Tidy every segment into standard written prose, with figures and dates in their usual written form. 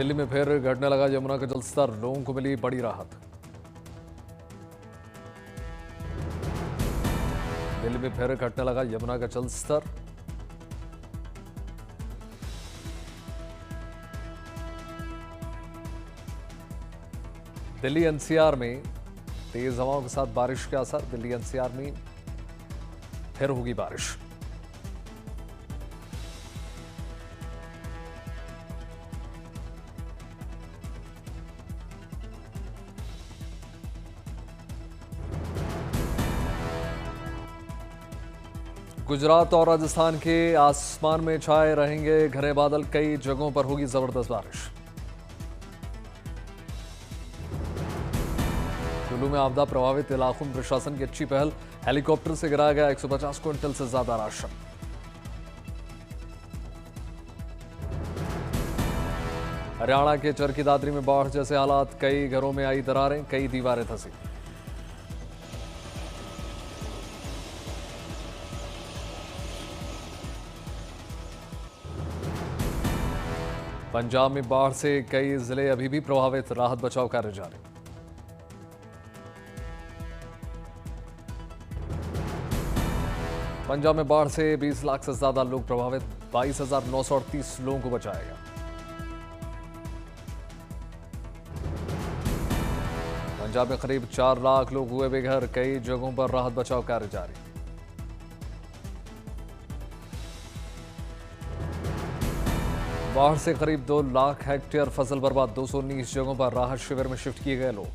दिल्ली में फिर घटने लगा यमुना का जलस्तर, लोगों को मिली बड़ी राहत। दिल्ली में फिर घटने लगा यमुना का जलस्तर। दिल्ली एनसीआर में तेज हवाओं के साथ बारिश के आसार। दिल्ली एनसीआर में फिर होगी बारिश। गुजरात और राजस्थान के आसमान में छाए रहेंगे घने बादल, कई जगहों पर होगी जबरदस्त बारिश। कुल्लू में आपदा प्रभावित इलाकों में प्रशासन की अच्छी पहल, हेलीकॉप्टर से गिराया गया 150 क्विंटल से ज्यादा राशन। हरियाणा के चरखी दादरी में बाढ़ जैसे हालात, कई घरों में आई दरारें, कई दीवारें धंसी। पंजाब में बाढ़ से कई जिले अभी भी प्रभावित, राहत बचाव कार्य जारी। पंजाब में बाढ़ से 20 लाख से ज्यादा लोग प्रभावित, 22,938 लोगों को बचाया गया। पंजाब में करीब 4 लाख लोग हुए बेघर, कई जगहों पर राहत बचाव कार्य जारी। बाढ़ से करीब 2 लाख हेक्टेयर फसल बर्बाद, 219 जगहों पर राहत शिविर में शिफ्ट किए गए लोग।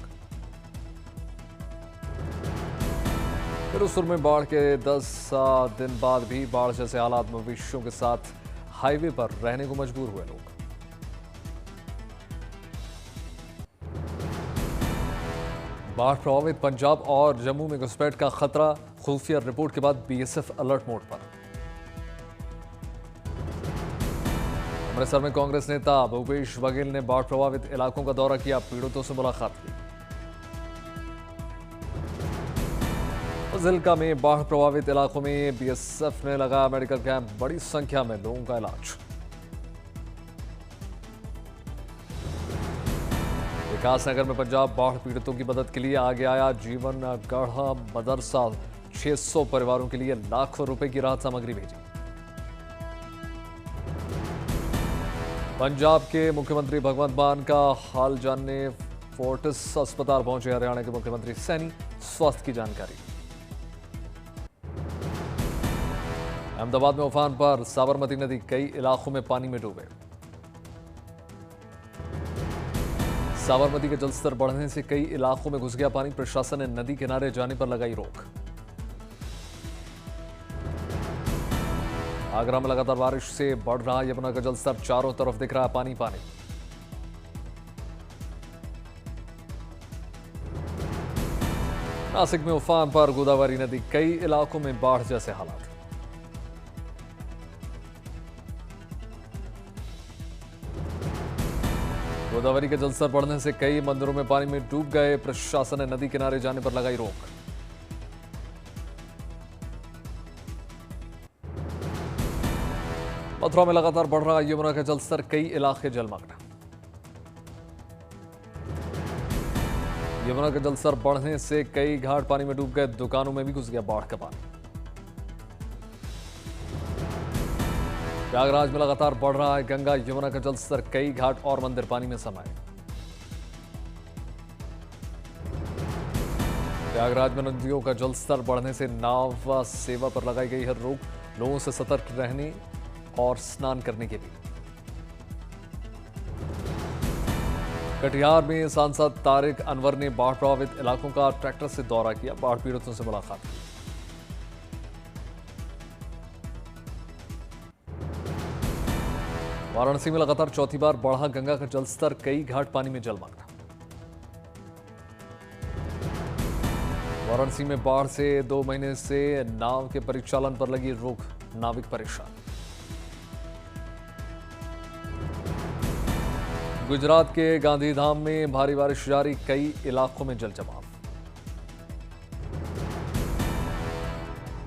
फिरोजपुर में बाढ़ के 10 दिन बाद भी बाढ़ जैसे हालात, मवेशियों के साथ हाईवे पर रहने को मजबूर हुए लोग। बाढ़ प्रभावित पंजाब और जम्मू में घुसपैठ का खतरा, खुफिया रिपोर्ट के बाद बीएसएफ अलर्ट मोड पर। अमृतसर में कांग्रेस नेता भूपेश बघेल ने बाढ़ प्रभावित इलाकों का दौरा किया, पीड़ितों से मुलाकात की। जिला में बाढ़ प्रभावित इलाकों में बीएसएफ ने लगाया मेडिकल कैंप, बड़ी संख्या में लोगों का इलाज। विकासनगर में पंजाब बाढ़ पीड़ितों की मदद के लिए आगे आया जीवन गढ़ा मदरसा, 600 परिवारों के लिए लाखों रुपए की राहत सामग्री भेजी। पंजाब के मुख्यमंत्री भगवंत मान का हाल जानने फोर्टिस अस्पताल पहुंचे हरियाणा के मुख्यमंत्री सैनी, स्वास्थ्य की जानकारी। अहमदाबाद में उफान पर साबरमती नदी, कई इलाकों में पानी में डूबे। साबरमती के जलस्तर बढ़ने से कई इलाकों में घुस गया पानी, प्रशासन ने नदी किनारे जाने पर लगाई रोक। आगरा में लगातार बारिश से बढ़ रहा यमुना का जलस्तर, चारों तरफ दिख रहा है पानी पानी। नासिक में उफान पर गोदावरी नदी, कई इलाकों में बाढ़ जैसे हालात। गोदावरी के जलस्तर बढ़ने से कई मंदिरों में पानी में डूब गए, प्रशासन ने नदी किनारे जाने पर लगाई रोक। मथुरा में लगातार बढ़ रहा यमुना का जलस्तर, कई इलाके जलमग्न। यमुना का जलस्तर बढ़ने से कई घाट पानी में डूब गए, दुकानों में भी घुस गया बाढ़ का पानी। प्रयागराज में लगातार बढ़ रहा है गंगा यमुना का जलस्तर, कई घाट और मंदिर पानी में समाये। प्रयागराज में नदियों का जलस्तर बढ़ने से नाव सेवा पर लगाई गई है रोक, लोगों से सतर्क रहने और स्नान करने के लिए। कटिहार में सांसद तारिक अनवर ने बाढ़ प्रभावित इलाकों का ट्रैक्टर से दौरा किया, बाढ़ पीड़ितों से मुलाकात की। वाराणसी में लगातार चौथी बार बढ़ा गंगा का जलस्तर, कई घाट पानी में जलमग्न। वाराणसी में बाढ़ से 2 महीने से नाव के परिचालन पर लगी रोक, नाविक परेशान। गुजरात के गांधीधाम में भारी बारिश जारी, कई इलाकों में जल जमाव।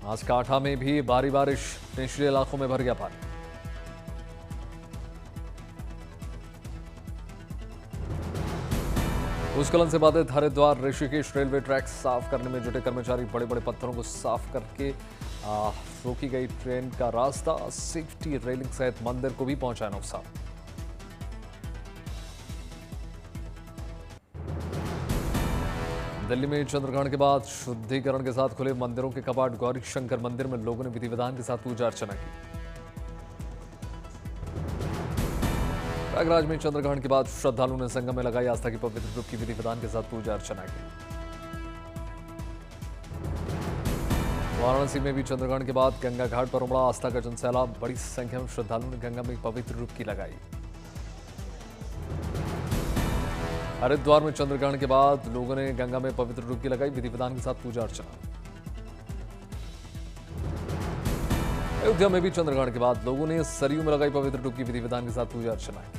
आज काठा में भी भारी बारिश, निचले इलाकों में भर गया पानी। भूस्खलन से बाधित हरिद्वार ऋषिकेश रेलवे ट्रैक साफ करने में जुटे कर्मचारी बड़े बड़े पत्थरों को साफ करके रोकी गई ट्रेन का रास्ता, सेफ्टी रेलिंग सहित मंदिर को भी पहुंचाया नुकसान। दिल्ली में चंद्रग्रहण के बाद शुद्धिकरण के साथ खुले मंदिरों के कपाट, गौरी शंकर मंदिर में लोगों ने विधि विधान के साथ पूजा अर्चना की। प्रयागराज में चंद्रग्रहण के बाद श्रद्धालुओं ने संगम में लगाई आस्था की पवित्र डुबकी, विधि विधान के साथ पूजा अर्चना की। वाराणसी में भी चंद्रग्रहण के बाद गंगा घाट पर उमड़ा आस्था का जनसैलाब, बड़ी संख्या में श्रद्धालुओं ने गंगा में पवित्र डुबकी लगाई। हरिद्वार में चंद्रग्रहण के बाद लोगों ने गंगा में पवित्र डुबकी लगाई, विधि विधान के साथ पूजा अर्चना। अयोध्या में भी चंद्रग्रहण के बाद लोगों ने सरयू में लगाई पवित्र डुबकी, विधि विधान के साथ पूजा अर्चना की।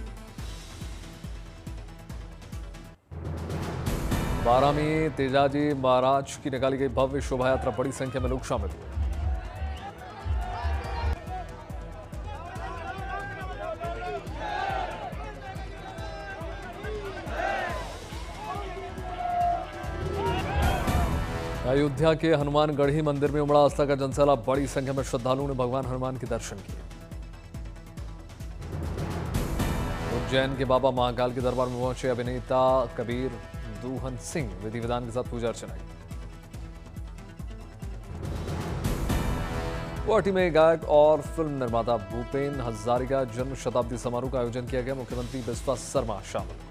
बारां में तेजाजी महाराज की निकाली गई भव्य शोभा यात्रा, बड़ी संख्या में लोग शामिल हुए। अयोध्या के हनुमानगढ़ी मंदिर में उमड़ा आस्था का जनसैलाब, बड़ी संख्या में श्रद्धालुओं ने भगवान हनुमान के दर्शन किए। उज्जैन के बाबा महाकाल के दरबार में पहुंचे अभिनेता कबीर दूहन सिंह, विधि विधान के साथ पूजा अर्चना की। गुवाहाटी में गायक और फिल्म निर्माता भूपेन हजारिका जन्म शताब्दी समारोह का आयोजन किया गया, मुख्यमंत्री बिस्वा शर्मा शामिल हुए।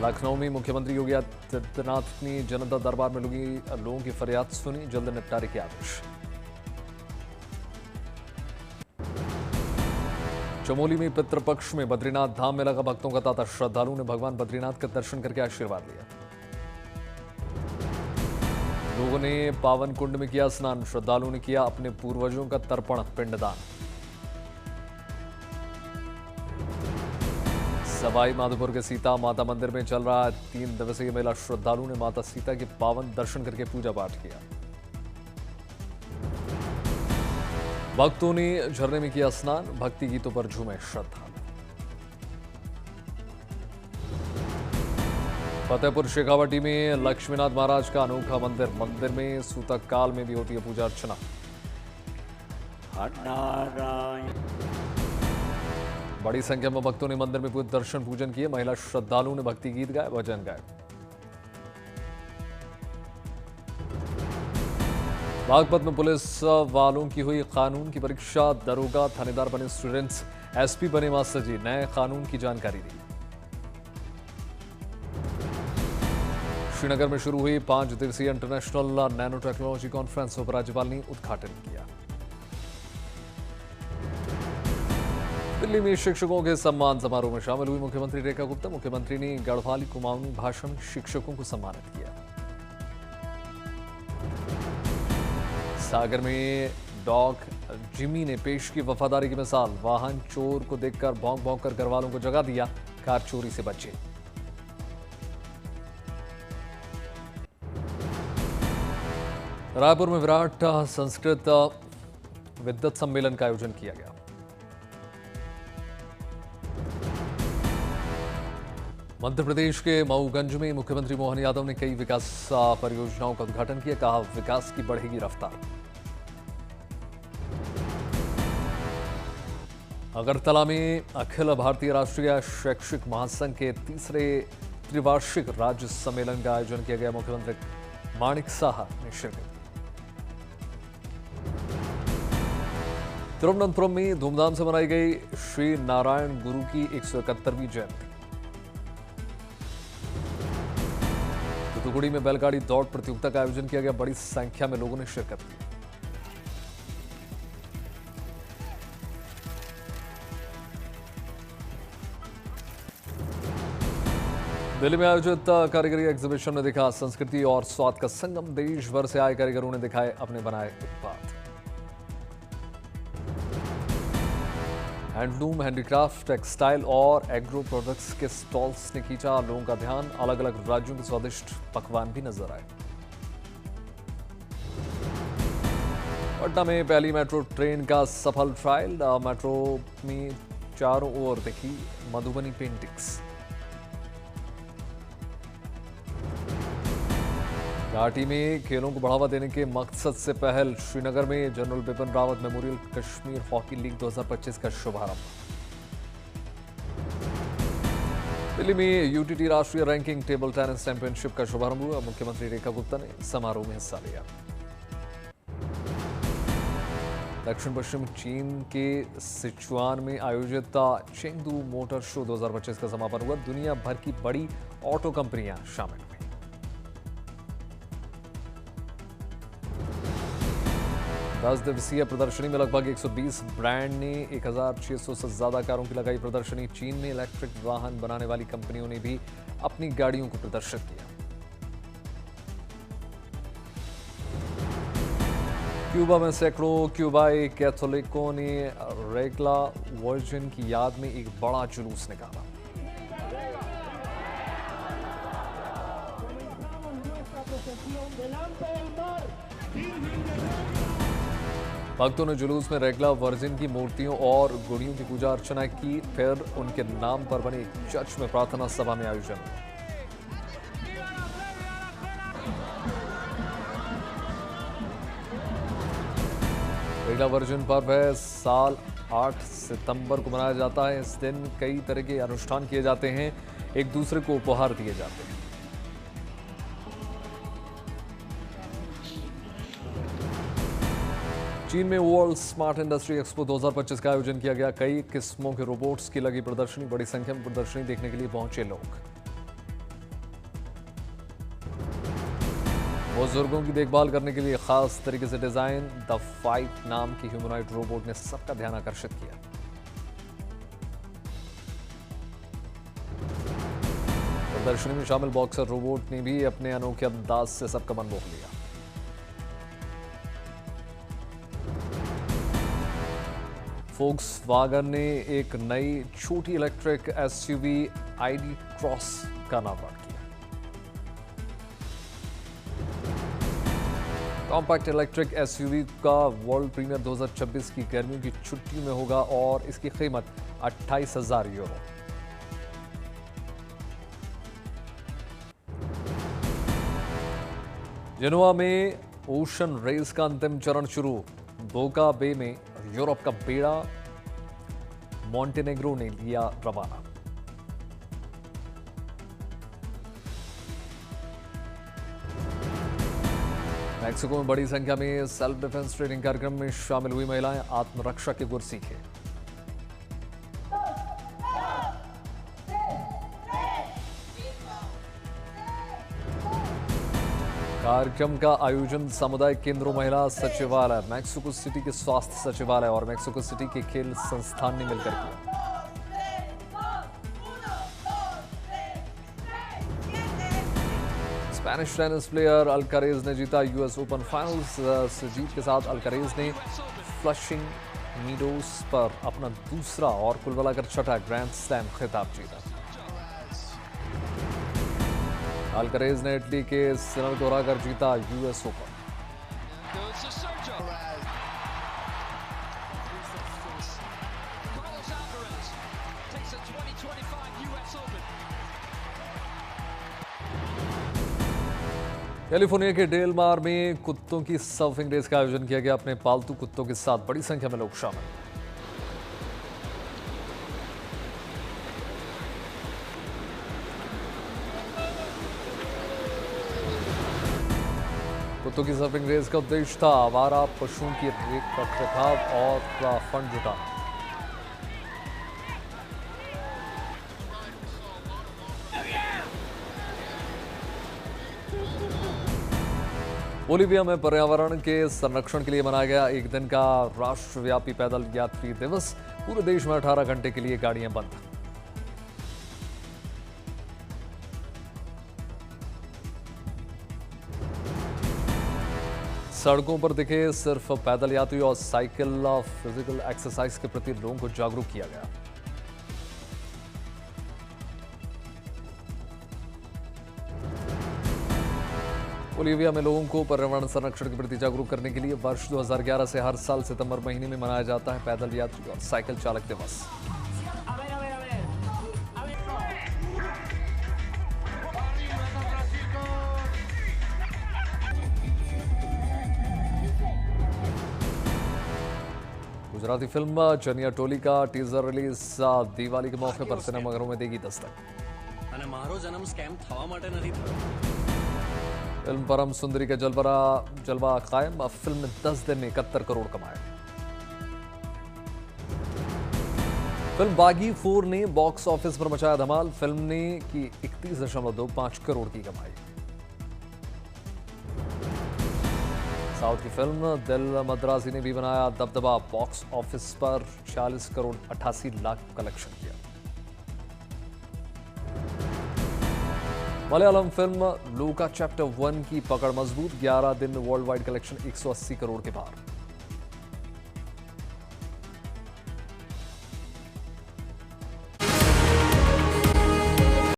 लखनऊ में मुख्यमंत्री योगी आदित्यनाथ ने जनता दरबार में लोगों की फरियाद सुनी, जल्द निपटारे के आदेश। चमोली में पितृपक्ष में बद्रीनाथ धाम में लगा भक्तों का तांता, श्रद्धालुओं ने भगवान बद्रीनाथ का दर्शन करके आशीर्वाद लिया। लोगों ने पावन कुंड में किया स्नान, श्रद्धालुओं ने किया अपने पूर्वजों का तर्पण पिंडदान। सवाई माधोपुर के सीता माता मंदिर में चल रहा 3 दिवसीय मेला, श्रद्धालुओं ने माता सीता के पावन दर्शन करके पूजा पाठ किया। भक्तों ने झरने में किया स्नान, भक्ति गीतों पर झूमे श्रद्धालु। फतेहपुर शेखावाटी में लक्ष्मीनाथ महाराज का अनोखा मंदिर, मंदिर में सूतक काल में भी होती है पूजा अर्चना। बड़ी संख्या में भक्तों ने मंदिर में दर्शन पूजन किए, महिला श्रद्धालुओं ने भक्ति गीत गाए, भजन गाए। बागपत में पुलिस वालों की हुई कानून की परीक्षा, दरोगा थानेदार बने स्टूडेंट्स, एसपी बने मास्टर जी, नए कानून की जानकारी दी। श्रीनगर में शुरू हुई 5 दिवसीय इंटरनेशनल नैनो टेक्नोलॉजी कॉन्फ्रेंस, उपराज्यपाल ने उद्घाटन किया। दिल्ली में शिक्षकों के सम्मान समारोह में शामिल हुई मुख्यमंत्री रेखा गुप्ता, मुख्यमंत्री ने गढ़वाली कुमाऊनी भाषा में शिक्षकों को सम्मानित किया। सागर में डॉग जिमी ने पेश की वफादारी की मिसाल, वाहन चोर को देखकर भौंक भौंक कर घरवालों को जगा दिया, कार चोरी से बचे। रायपुर में विराट संस्कृत विद्वत सम्मेलन का आयोजन किया गया। मध्य प्रदेश के मऊगंज में मुख्यमंत्री मोहन यादव ने कई विकास परियोजनाओं का उद्घाटन किया, कहा विकास की बढ़ेगी रफ्तार। अगरतला में अखिल भारतीय राष्ट्रीय शैक्षिक महासंघ के 3रे त्रिवार्षिक राज्य सम्मेलन का आयोजन किया गया, मुख्यमंत्री माणिक साहा ने शिरकत की। तिरुवनंतपुरम में धूमधाम से मनाई गई श्री नारायण गुरु की 171वीं जयंती। तूतुकुड़ी में बैलगाड़ी दौड़ प्रतियोगिता का आयोजन किया गया, बड़ी संख्या में लोगों ने शिरकत की। दिल्ली में आयोजित कारीगरी एग्जीबिशन में दिखा संस्कृति और स्वाद का संगम, देश भर से आए कारीगरों ने दिखाए अपने बनाए उत्पाद। हैंडलूम, हैंडीक्राफ्ट, टेक्सटाइल और एग्रो प्रोडक्ट्स के स्टॉल्स ने खींचा लोगों का ध्यान, अलग अलग राज्यों के स्वादिष्ट पकवान भी नजर आए। पटना में पहली मेट्रो ट्रेन का सफल ट्रायल, मेट्रो में चारों ओर दिखी मधुबनी पेंटिंग्स। घाटी में खेलों को बढ़ावा देने के मकसद से पहल, श्रीनगर में general Bipin Rawat memorial Kashmir hockey league 2025 का शुभारंभ। दिल्ली में यूटीटी राष्ट्रीय रैंकिंग टेबल टेनिस चैंपियनशिप का शुभारंभ हुआ। मुख्यमंत्री रेखा गुप्ता ने समारोह में हिस्सा लिया। दक्षिण पश्चिम चीन के सिचुआन में आयोजित चेंगदू मोटर शो 2025 का समापन हुआ। दुनिया भर की बड़ी ऑटो कंपनियां शामिल हुई। दस दिवसीय प्रदर्शनी में लगभग 120 ब्रांड ने 1600 से ज्यादा कारों की लगाई प्रदर्शनी। चीन में इलेक्ट्रिक वाहन बनाने वाली कंपनियों ने भी अपनी गाड़ियों को प्रदर्शित किया। क्यूबा में सैकड़ों क्यूबाई कैथोलिकों ने रेगला वर्जिन की याद में एक बड़ा जुलूस निकाला। भक्तों ने जुलूस में रेगला वर्जिन की मूर्तियों और गुड़ियों की पूजा अर्चना की। फिर उनके नाम पर बने चर्च में प्रार्थना सभा में आयोजन हुआ। रेगला वर्जिन पर्व है साल 8 सितंबर को मनाया जाता है। इस दिन कई तरह के अनुष्ठान किए जाते हैं, एक दूसरे को उपहार दिए जाते हैं। चीन में वर्ल्ड स्मार्ट इंडस्ट्री एक्सपो 2025 का आयोजन किया गया। कई किस्मों के रोबोट्स की लगी प्रदर्शनी। बड़ी संख्या में प्रदर्शनी देखने के लिए पहुंचे लोग। बुजुर्गों की देखभाल करने के लिए खास तरीके से डिजाइन द फाइट नाम की ह्यूमनॉइड रोबोट ने सबका ध्यान आकर्षित किया। प्रदर्शनी में शामिल बॉक्सर रोबोट ने भी अपने अनोखे अंदाज से सबका मन मोह लिया। फोक्सवागन ने एक नई छोटी इलेक्ट्रिक एसयूवी आईडी क्रॉस का नामकरण किया। कॉम्पैक्ट इलेक्ट्रिक एसयूवी का वर्ल्ड प्रीमियर 2026 की गर्मियों की छुट्टियों में होगा और इसकी कीमत 28,000 यूरो। जेनोआ में ओशन रेस का अंतिम चरण शुरू। बोका बे में यूरोप का बेड़ा मॉन्टेनेग्रो ने लिया रवाना। मैक्सिको में बड़ी संख्या में सेल्फ डिफेंस ट्रेनिंग कार्यक्रम में शामिल हुई महिलाएं आत्मरक्षा के गुर सीखे। कार्यक्रम का आयोजन सामुदायिक केंद्रों, महिला सचिवालय, मैक्सिको सिटी के स्वास्थ्य सचिवालय और मैक्सिको सिटी के खेल संस्थान ने मिलकर किया। स्पेनिश टेनिस प्लेयर अल्कारेज ने जीता यूएस ओपन फाइनल्स। जीत के साथ अल्कारेज ने फ्लशिंग मीडोज पर अपना दूसरा और कुल मिलाकर छठा ग्रैंड स्लैम खिताब जीता। अल्कारेज ने इटली के सिनर को हराकर जीता यूएस ओपन। कैलिफोर्निया के डेल मार में कुत्तों की सर्फिंग रेस का आयोजन किया गया। अपने पालतू कुत्तों के साथ बड़ी संख्या में लोग शामिल। कुत्तों की सर्फिंग रेस का उद्देश्य था आवारा पशुओं की रखरखाव और फंड जुटाना। बोलीविया में पर्यावरण के संरक्षण के लिए मनाया गया एक दिन का राष्ट्रव्यापी पैदल यात्री दिवस। पूरे देश में 18 घंटे के लिए गाड़ियां बंद। सड़कों पर दिखे सिर्फ पैदल यात्री और साइकिल फिजिकल एक्सरसाइज के प्रति लोगों को जागरूक किया गया। बोलीविया में लोगों को पर्यावरण संरक्षण के प्रति जागरूक करने के लिए वर्ष 2011 से हर साल सितंबर महीने में मनाया जाता है पैदल यात्री और साइकिल चालक दिवस। गुजराती फिल्म चनिया टोली का टीजर रिलीज दिवाली के मौके पर सिनेमाघरों में देगी दस्तक। અને મારો જન્મ સ્કેમ થવા માટે નથી થયો। फिल्म परम सुंदरी का जलवा कायम। फिल्म ने 10 दिन में 71 करोड़ कमाए। फिल्म बागी 4 ने बॉक्स ऑफिस पर मचाया धमाल। फिल्म ने की 31.25 करोड़ की कमाई। साउथ की फिल्म दिल मद्रासी ने भी बनाया दबदबा। बॉक्स ऑफिस पर 40 करोड़ 88 लाख कलेक्शन किया। मलयालम फिल्म लूका चैप्टर 1 की पकड़ मजबूत। 11 दिन में वर्ल्ड वाइड कलेक्शन 180 करोड़ के पार।